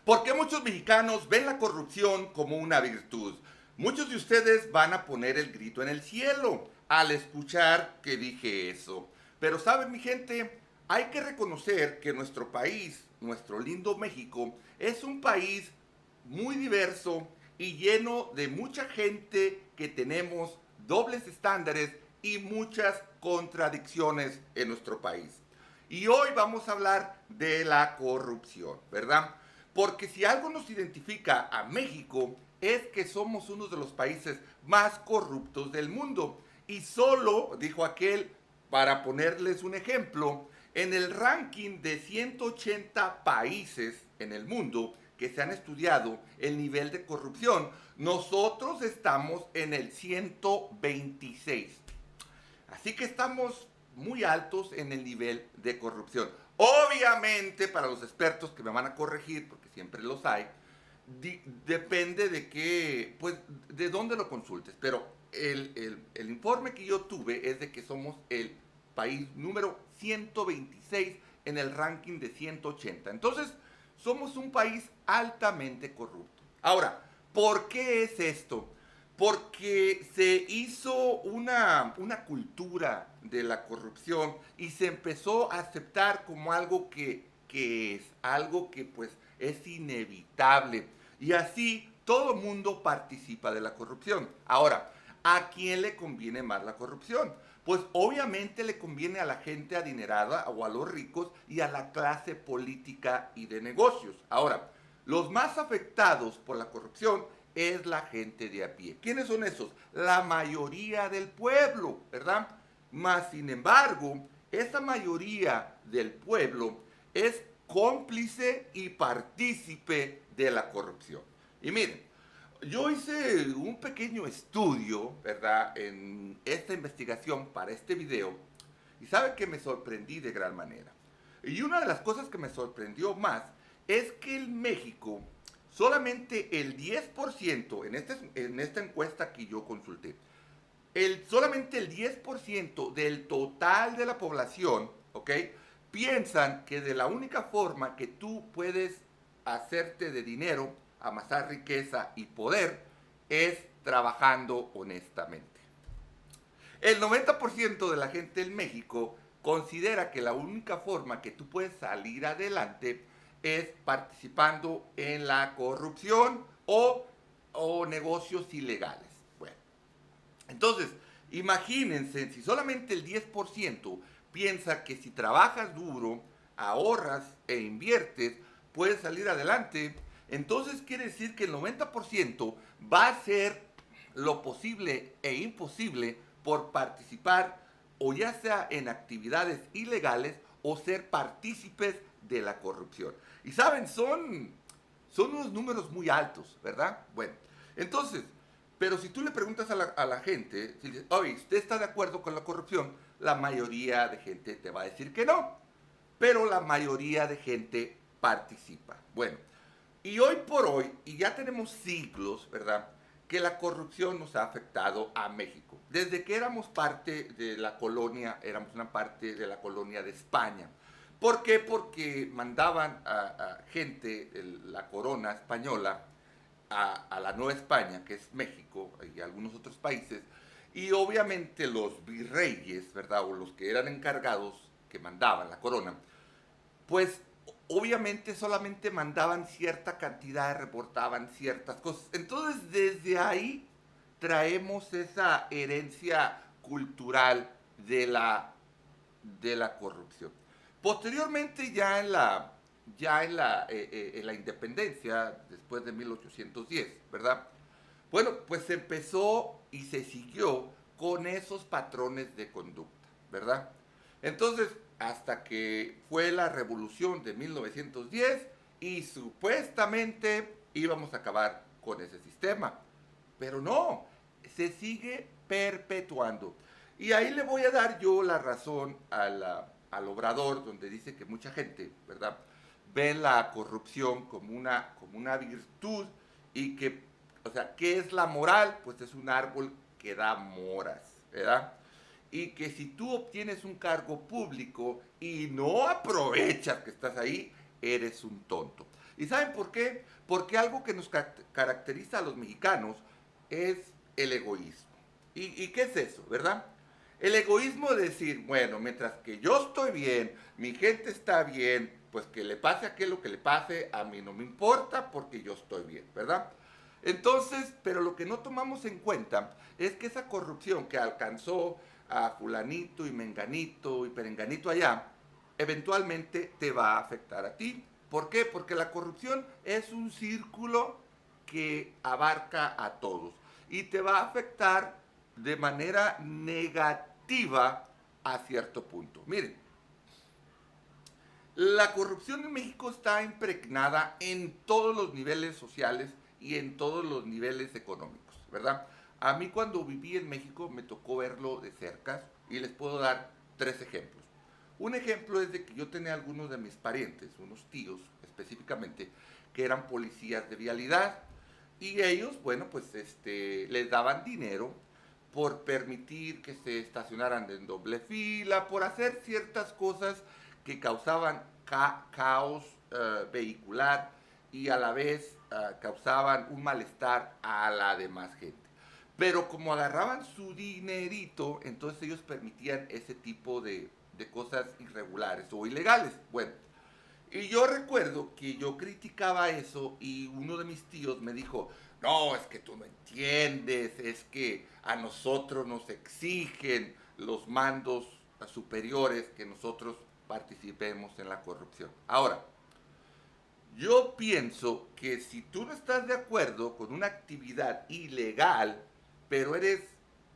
¿Por qué muchos mexicanos ven la corrupción como una virtud? Muchos de ustedes van a poner el grito en el cielo al escuchar que dije eso. Pero saben, mi gente, hay que reconocer que nuestro país, nuestro lindo México, es un país muy diverso y lleno de mucha gente que tenemos dobles estándares y muchas contradicciones en nuestro país. Y hoy vamos a hablar de la corrupción, ¿verdad? Porque si algo nos identifica a México es que somos uno de los países más corruptos del mundo. Y solo, dijo aquel, para ponerles un ejemplo, en el ranking de 180 países en el mundo que se han estudiado el nivel de corrupción, nosotros estamos en el 126. Así que estamos muy altos en el nivel de corrupción. Obviamente, para los expertos que me van a corregir, porque siempre los hay, depende de qué, pues, de dónde lo consultes. Pero el informe que yo tuve es de que somos el país número 126 en el ranking de 180. Entonces, somos un país altamente corrupto. Ahora, ¿por qué es esto? Porque se hizo una cultura de la corrupción y se empezó a aceptar como algo que es, algo que pues es inevitable. Y así todo el mundo participa de la corrupción. Ahora, ¿a quién le conviene más la corrupción? Pues obviamente le conviene a la gente adinerada o a los ricos y a la clase política y de negocios. Ahora, los más afectados por la corrupción es la gente de a pie. ¿Quiénes son esos? La mayoría del pueblo, ¿verdad? Más sin embargo, esa mayoría del pueblo es cómplice y partícipe de la corrupción. Y miren, yo hice un pequeño estudio, ¿verdad?, en esta investigación para este video, y saben que me sorprendí de gran manera. Y una de las cosas que me sorprendió más es que en México solamente el 10%, en esta encuesta que yo consulté, solamente el 10% del total de la población, ¿ok?, piensan que de la única forma que tú puedes hacerte de dinero, amasar riqueza y poder, es trabajando honestamente. El 90% de la gente en México considera que la única forma que tú puedes salir adelante es participando en la corrupción o negocios ilegales. Bueno, entonces, imagínense, si solamente el 10% piensa que si trabajas duro, ahorras e inviertes, puedes salir adelante, entonces quiere decir que el 90% va a hacer lo posible e imposible por participar o ya sea en actividades ilegales o ser partícipes de la corrupción. Y saben, son unos números muy altos, ¿verdad? Bueno, entonces, pero si tú le preguntas a la gente, si le dices, oye, ¿usted está de acuerdo con la corrupción? La mayoría de gente te va a decir que no, pero la mayoría de gente participa. Bueno, y hoy por hoy, y ya tenemos siglos, ¿verdad?, que la corrupción nos ha afectado a México. Desde que éramos parte de la colonia, éramos una parte de la colonia de España. ¿Por qué? Porque mandaban a gente, la corona española, a la Nueva España, que es México y algunos otros países, y obviamente los virreyes, ¿verdad?, o los que eran encargados, que mandaban la corona, pues obviamente solamente mandaban cierta cantidad, reportaban ciertas cosas. Entonces desde ahí traemos esa herencia cultural de la corrupción. Posteriormente, en la independencia, después de 1810, ¿verdad? Bueno, pues se empezó y se siguió con esos patrones de conducta, ¿verdad? Entonces, hasta que fue la revolución de 1910 y supuestamente íbamos a acabar con ese sistema. Pero no, se sigue perpetuando. Y ahí le voy a dar yo la razón al Obrador, donde dice que mucha gente, ¿verdad?, ve la corrupción como una virtud y que, o sea, ¿qué es la moral? Pues es un árbol que da moras, ¿verdad? Y que si tú obtienes un cargo público y no aprovechas que estás ahí, eres un tonto. ¿Y saben por qué? Porque algo que nos caracteriza a los mexicanos es el egoísmo. ¿Y qué es eso, verdad? El egoísmo de decir, bueno, mientras que yo estoy bien, mi gente está bien, pues que le pase aquello que le pase, a mí no me importa porque yo estoy bien, ¿verdad? Entonces, pero lo que no tomamos en cuenta es que esa corrupción que alcanzó a fulanito y menganito y perenganito allá, eventualmente te va a afectar a ti. ¿Por qué? Porque la corrupción es un círculo que abarca a todos y te va a afectar de manera negativa a cierto punto. Miren, la corrupción en México está impregnada en todos los niveles sociales y en todos los niveles económicos, ¿verdad? A mí cuando viví en México me tocó verlo de cerca y les puedo dar tres ejemplos. Un ejemplo es de que yo tenía algunos de mis parientes, unos tíos específicamente, que eran policías de vialidad y ellos, bueno, pues les daban dinero por permitir que se estacionaran en doble fila, por hacer ciertas cosas que causaban caos vehicular y a la vez causaban un malestar a la demás gente. Pero como agarraban su dinerito, entonces ellos permitían ese tipo de cosas irregulares o ilegales. Bueno, y yo recuerdo que yo criticaba eso y uno de mis tíos me dijo, no, es que tú no entiendes, es que a nosotros nos exigen los mandos superiores que nosotros participemos en la corrupción. Ahora, yo pienso que si tú no estás de acuerdo con una actividad ilegal, pero eres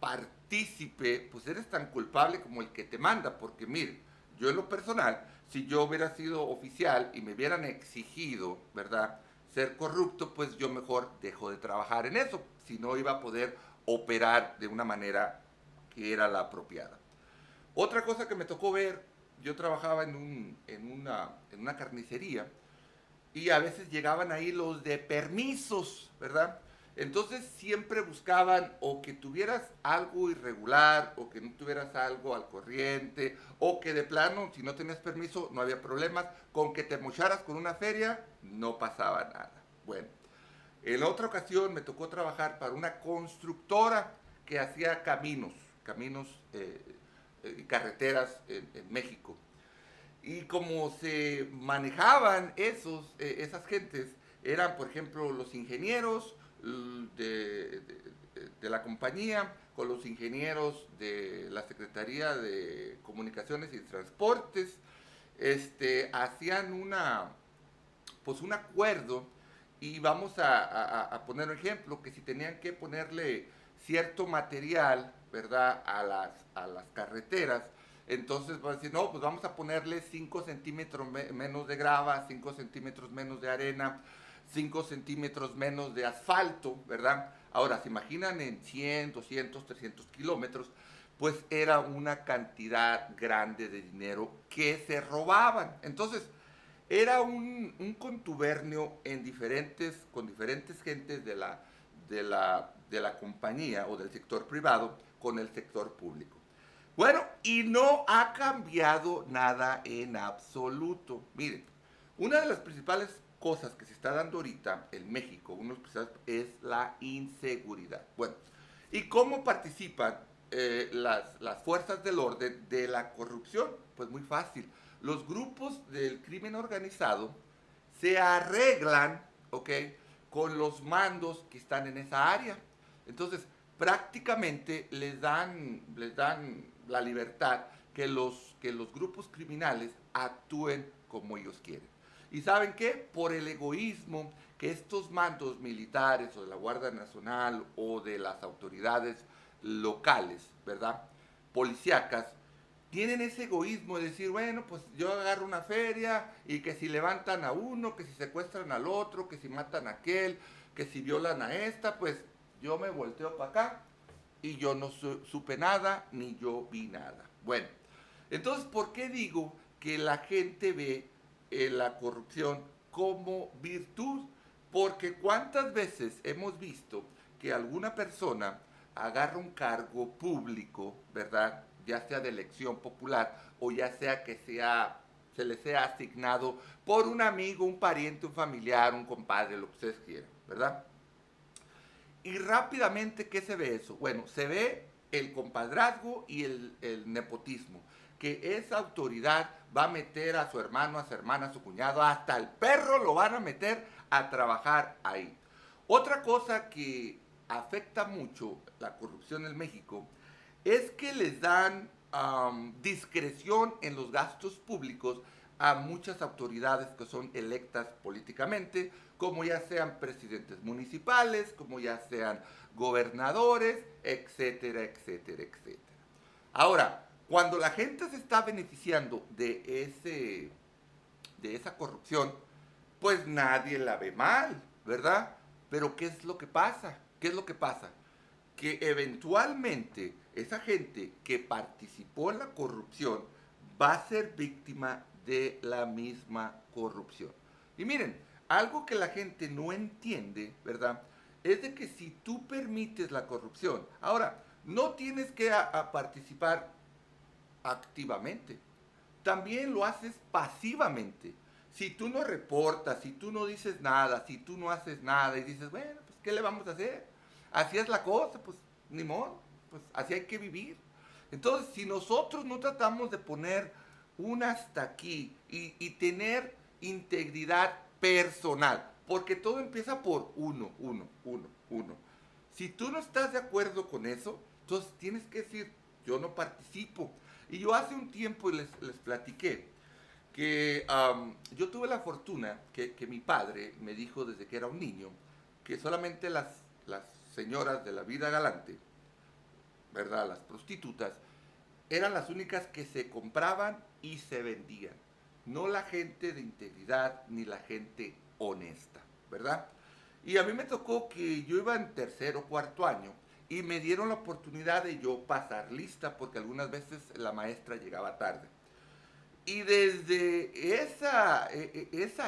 partícipe, pues eres tan culpable como el que te manda, porque mire, yo en lo personal, si yo hubiera sido oficial y me hubieran exigido, ¿verdad?, ser corrupto, pues yo mejor dejo de trabajar en eso, si no iba a poder operar de una manera que era la apropiada. Otra cosa que me tocó ver, yo trabajaba en una carnicería y a veces llegaban ahí los de permisos, ¿verdad? Entonces siempre buscaban o que tuvieras algo irregular o que no tuvieras algo al corriente o que de plano, si no tenías permiso, no había problemas. Con que te mocharas con una feria, no pasaba nada. Bueno, en otra ocasión me tocó trabajar para una constructora que hacía caminos y carreteras en México. Y como se manejaban esas gentes, eran, por ejemplo, los ingenieros de la compañía, con los ingenieros de la Secretaría de Comunicaciones y Transportes, hacían pues un acuerdo y vamos a poner un ejemplo, que si tenían que ponerle cierto material, ¿verdad?, a las carreteras, entonces van a decir, no, pues vamos a ponerle 5 centímetros menos de grava, 5 centímetros menos de arena, 5 centímetros menos de asfalto, ¿verdad? Ahora, se imaginan en 100, 200, 300 kilómetros, pues era una cantidad grande de dinero que se robaban. Entonces, era un contubernio con diferentes gentes de la compañía o del sector privado con el sector público. Bueno, y no ha cambiado nada en absoluto. Miren, una de las principales cosas que se está dando ahorita en México, es la inseguridad. Bueno, ¿y cómo participan las fuerzas del orden de la corrupción? Pues muy fácil. Los grupos del crimen organizado se arreglan, ¿ok?, con los mandos que están en esa área. Entonces, prácticamente les dan la libertad que los grupos criminales actúen como ellos quieren. ¿Y saben qué? Por el egoísmo que estos mandos militares o de la Guardia Nacional o de las autoridades locales, ¿verdad?, policíacas, tienen ese egoísmo de decir, bueno, pues yo agarro una feria y que si levantan a uno, que si secuestran al otro, que si matan a aquel, que si violan a esta, pues yo me volteo para acá y yo no supe nada ni yo vi nada. Bueno, entonces, ¿por qué digo que la gente ve la corrupción como virtud? Porque cuántas veces hemos visto que alguna persona agarra un cargo público, ¿verdad?, ya sea de elección popular o ya sea que sea se les sea asignado por un amigo, un pariente, un familiar, un compadre, lo que ustedes quieran, ¿verdad? Y rápidamente, ¿qué se ve eso? Bueno, se ve el compadrazgo y el nepotismo, que esa autoridad va a meter a su hermano, a su hermana, a su cuñado, hasta el perro lo van a meter a trabajar ahí. Otra cosa que afecta mucho la corrupción en México es que les dan discreción en los gastos públicos a muchas autoridades que son electas políticamente, como ya sean presidentes municipales, como ya sean gobernadores, etcétera, etcétera, etcétera. Ahora, cuando la gente se está beneficiando de esa corrupción, pues nadie la ve mal, ¿verdad? Pero ¿qué es lo que pasa? ¿Qué es lo que pasa? Que eventualmente esa gente que participó en la corrupción va a ser víctima de la misma corrupción. Y miren, algo que la gente no entiende, ¿verdad? Es de que si tú permites la corrupción, ahora, no tienes que a participar activamente, también lo haces pasivamente. Si tú no reportas, si tú no dices nada, si tú no haces nada y dices, bueno, pues ¿qué le vamos a hacer? Así es la cosa, pues ni modo, pues así hay que vivir. Entonces, si nosotros no tratamos de poner un hasta aquí y tener integridad personal, porque todo empieza por uno. Si tú no estás de acuerdo con eso, entonces tienes que decir, yo no participo. Y yo hace un tiempo les platiqué que yo tuve la fortuna que mi padre me dijo desde que era un niño que solamente las señoras de la vida galante, ¿verdad? Las prostitutas, eran las únicas que se compraban y se vendían. No la gente de integridad ni la gente honesta, ¿verdad? Y a mí me tocó que yo iba en tercer o cuarto año y me dieron la oportunidad de yo pasar lista porque algunas veces la maestra llegaba tarde. Y desde esa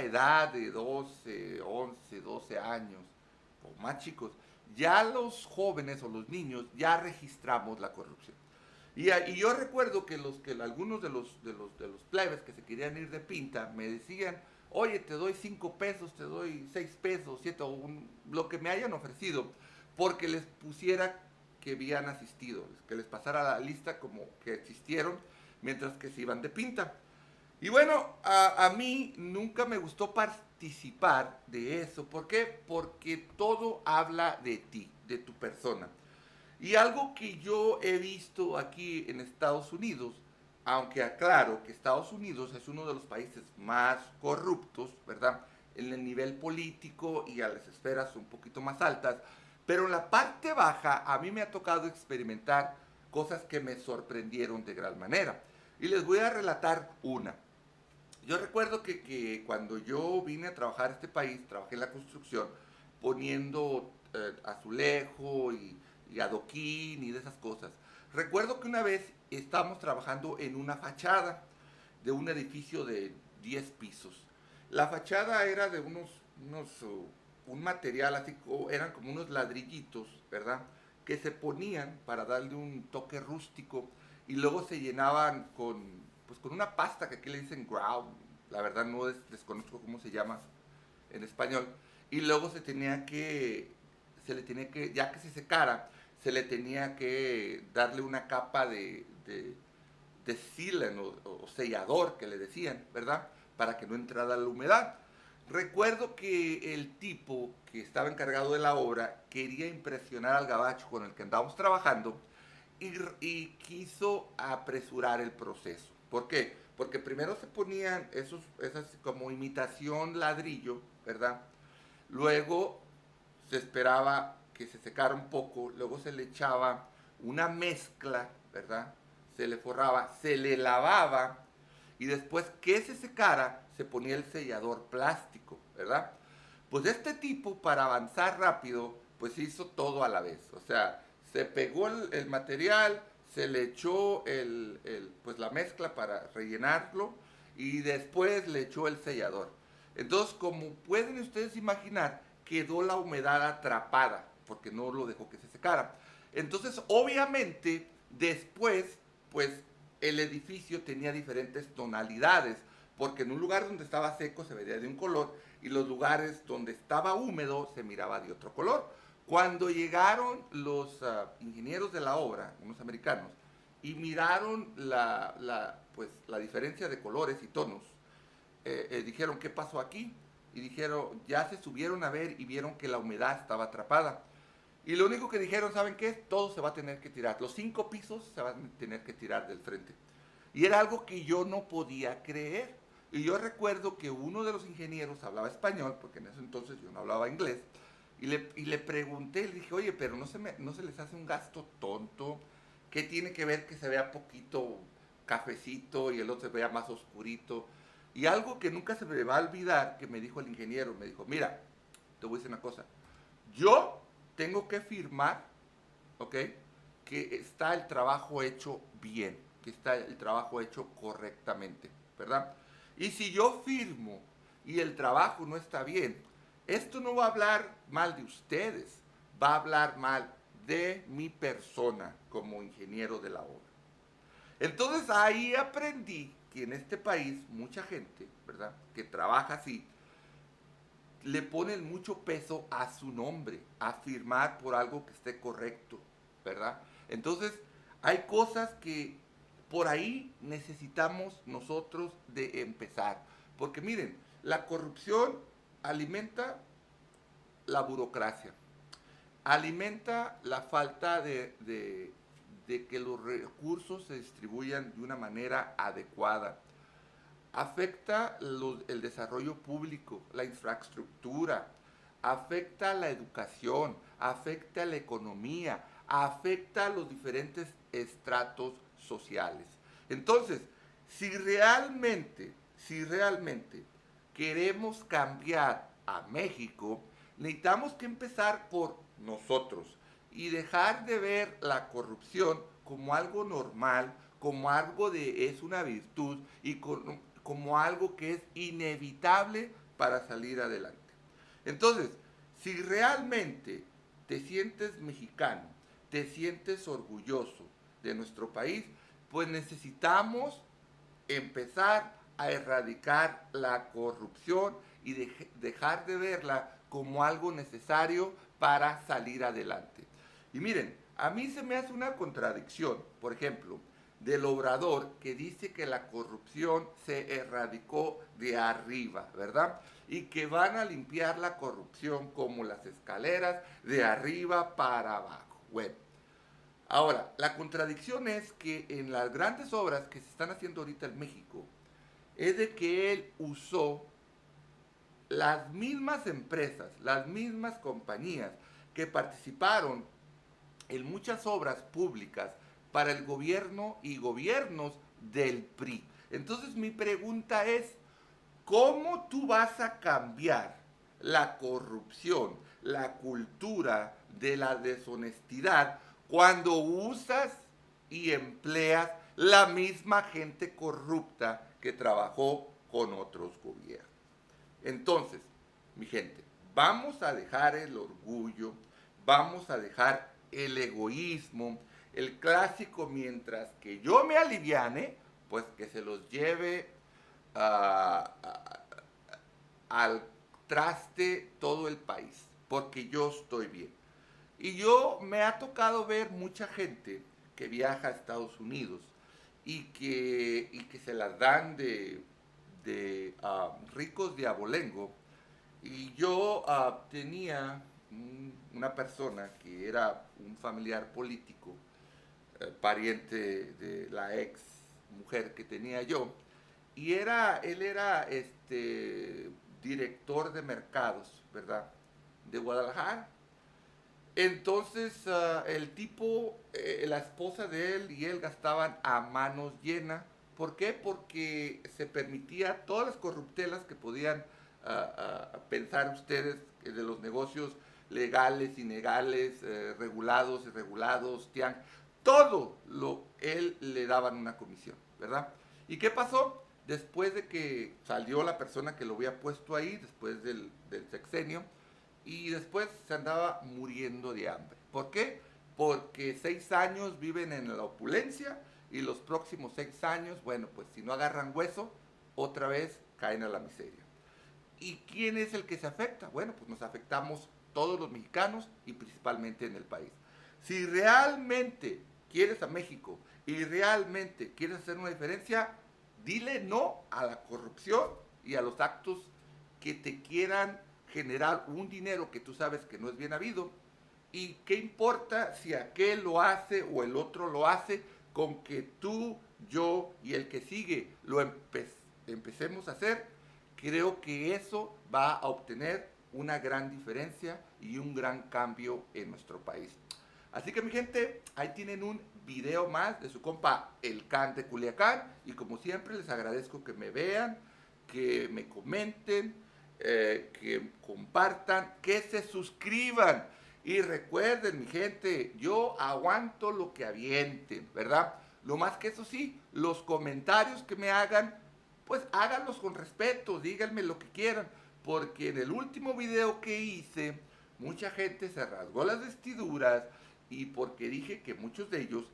edad de 12, 11, 12 años o más chicos, ya los jóvenes o los niños ya registramos la corrupción. Y yo recuerdo que algunos de los plebes que se querían ir de pinta me decían, oye, te doy 5 pesos, te doy 6 pesos, 7, lo que me hayan ofrecido, porque les pusiera que habían asistido, que les pasara la lista como que existieron mientras que se iban de pinta. Y bueno, a mí nunca me gustó participar de eso. ¿Por qué? Porque todo habla de ti, de tu persona. Y algo que yo he visto aquí en Estados Unidos, aunque aclaro que Estados Unidos es uno de los países más corruptos, ¿verdad? En el nivel político y a las esferas un poquito más altas, pero en la parte baja a mí me ha tocado experimentar cosas que me sorprendieron de gran manera. Y les voy a relatar una. Yo recuerdo que cuando yo vine a trabajar a este país, trabajé en la construcción, poniendo azulejo y adoquín y de esas cosas. Recuerdo que una vez estábamos trabajando en una fachada de un edificio de 10 pisos. La fachada era de un material así, eran como unos ladrillitos, ¿verdad? Que se ponían para darle un toque rústico y luego se llenaban con una pasta que aquí le dicen ground, la verdad no desconozco cómo se llama en español, y luego se le tenía que, ya que se secara, se le tenía que darle una capa de sealant o sellador que le decían, ¿verdad? Para que no entrara la humedad. Recuerdo que el tipo que estaba encargado de la obra quería impresionar al gabacho con el que andábamos trabajando y quiso apresurar el proceso. ¿Por qué? Porque primero se ponían esas como imitación ladrillo, ¿verdad? Luego se esperaba que se secara un poco, luego se le echaba una mezcla, ¿verdad? Se le forraba, se le lavaba y después que se secara se ponía el sellador plástico, ¿verdad? Pues este tipo para avanzar rápido pues hizo todo a la vez, o sea, se pegó el material, se le echó pues la mezcla para rellenarlo y después le echó el sellador. Entonces, como pueden ustedes imaginar, quedó la humedad atrapada porque no lo dejó que se secara. Entonces, obviamente, después, pues el edificio tenía diferentes tonalidades porque en un lugar donde estaba seco se veía de un color y los lugares donde estaba húmedo se miraba de otro color. Cuando llegaron los ingenieros de la obra, unos americanos, y miraron pues, la diferencia de colores y tonos, dijeron, ¿qué pasó aquí? Y dijeron, ya se subieron a ver y vieron que la humedad estaba atrapada. Y lo único que dijeron, ¿saben qué? Todo se va a tener que tirar. Los 5 pisos se van a tener que tirar del frente. Y era algo que yo no podía creer. Y yo recuerdo que uno de los ingenieros hablaba español, porque en ese entonces yo no hablaba inglés, y le pregunté, le dije, oye, pero no se les hace un gasto tonto. ¿Qué tiene que ver que se vea poquito cafecito y el otro se vea más oscurito? Y algo que nunca se me va a olvidar, que me dijo el ingeniero, me dijo, mira, te voy a decir una cosa, yo tengo que firmar, ¿ok? Que está el trabajo hecho bien, que está el trabajo hecho correctamente, ¿verdad? Y si yo firmo y el trabajo no está bien, esto no va a hablar mal de ustedes, va a hablar mal de mi persona como ingeniero de la obra. Entonces ahí aprendí que en este país mucha gente, ¿verdad?, que trabaja así, le ponen mucho peso a su nombre, a firmar por algo que esté correcto, ¿verdad? Entonces hay cosas que por ahí necesitamos nosotros de empezar. Porque miren, la corrupción alimenta la burocracia, alimenta la falta de que los recursos se distribuyan de una manera adecuada, afecta el desarrollo público, la infraestructura, afecta la educación, afecta la economía, afecta a los diferentes estratos sociales. Entonces, si realmente queremos cambiar a México, necesitamos que empezar por nosotros y dejar de ver la corrupción como algo normal, como algo de es una virtud y como algo que es inevitable para salir adelante. Entonces, si realmente te sientes mexicano, te sientes orgulloso de nuestro país, pues necesitamos empezar a erradicar la corrupción y dejar de verla como algo necesario para salir adelante. Y miren, a mí se me hace una contradicción, por ejemplo, del Obrador que dice que la corrupción se erradicó de arriba, ¿verdad? Y que van a limpiar la corrupción como las escaleras de arriba para abajo. Bueno, ahora, la contradicción es que en las grandes obras que se están haciendo ahorita en México, es de que él usó las mismas empresas, las mismas compañías que participaron en muchas obras públicas para el gobierno y gobiernos del PRI. Entonces mi pregunta es, ¿cómo tú vas a cambiar la corrupción, la cultura de la deshonestidad cuando usas y empleas la misma gente corrupta que trabajó con otros gobiernos? Entonces, mi gente, vamos a dejar el orgullo, vamos a dejar el egoísmo, el clásico, mientras que yo me aliviane, pues que se los lleve al traste todo el país, porque yo estoy bien. Y yo me ha tocado ver mucha gente que viaja a Estados Unidos y que se las dan de ricos de abolengo. Y yo tenía una persona que era un familiar político, pariente de la ex mujer que tenía yo, y él era director de mercados, ¿verdad? De Guadalajara. Entonces el tipo, la esposa de él y él gastaban a manos llenas. ¿Por qué? Porque se permitía todas las corruptelas que podían pensar ustedes de los negocios legales, ilegales, regulados, irregulados, todo él le daban una comisión, ¿verdad? ¿Y qué pasó? Después de que salió la persona que lo había puesto ahí, después del sexenio, y después se andaba muriendo de hambre. ¿Por qué? Porque 6 años viven en la opulencia y los próximos 6 años, bueno, pues si no agarran hueso, otra vez caen a la miseria. ¿Y quién es el que se afecta? Bueno, pues nos afectamos todos los mexicanos y principalmente en el país. Si realmente quieres a México y realmente quieres hacer una diferencia, dile no a la corrupción y a los actos que te quieran generar un dinero que tú sabes que no es bien habido. ¿Y qué importa si aquel lo hace o el otro lo hace? Con que tú, yo y el que sigue lo empecemos a hacer, creo que eso va a obtener una gran diferencia y un gran cambio en nuestro país. Así que mi gente, ahí tienen un video más de su compa El Can de Culiacán, y como siempre les agradezco que me vean, que me comenten, que compartan, que se suscriban. Y recuerden, mi gente, yo aguanto lo que avienten, ¿verdad? Lo más que eso sí, los comentarios que me hagan, pues háganlos con respeto, díganme lo que quieran, porque en el último video que hice, mucha gente se rasgó las vestiduras y porque dije que muchos de ellos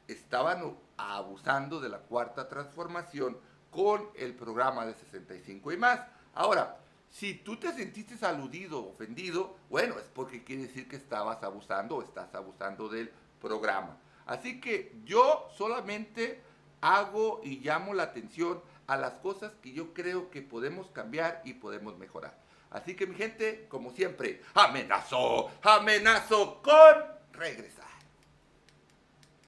estaban abusando de la cuarta transformación con el programa de 65 y más. Ahora, si tú te sentiste aludido, ofendido, bueno, es porque quiere decir que estabas abusando o estás abusando del programa. Así que yo solamente hago y llamo la atención a las cosas que yo creo que podemos cambiar y podemos mejorar. Así que mi gente, como siempre, amenazo con regresar.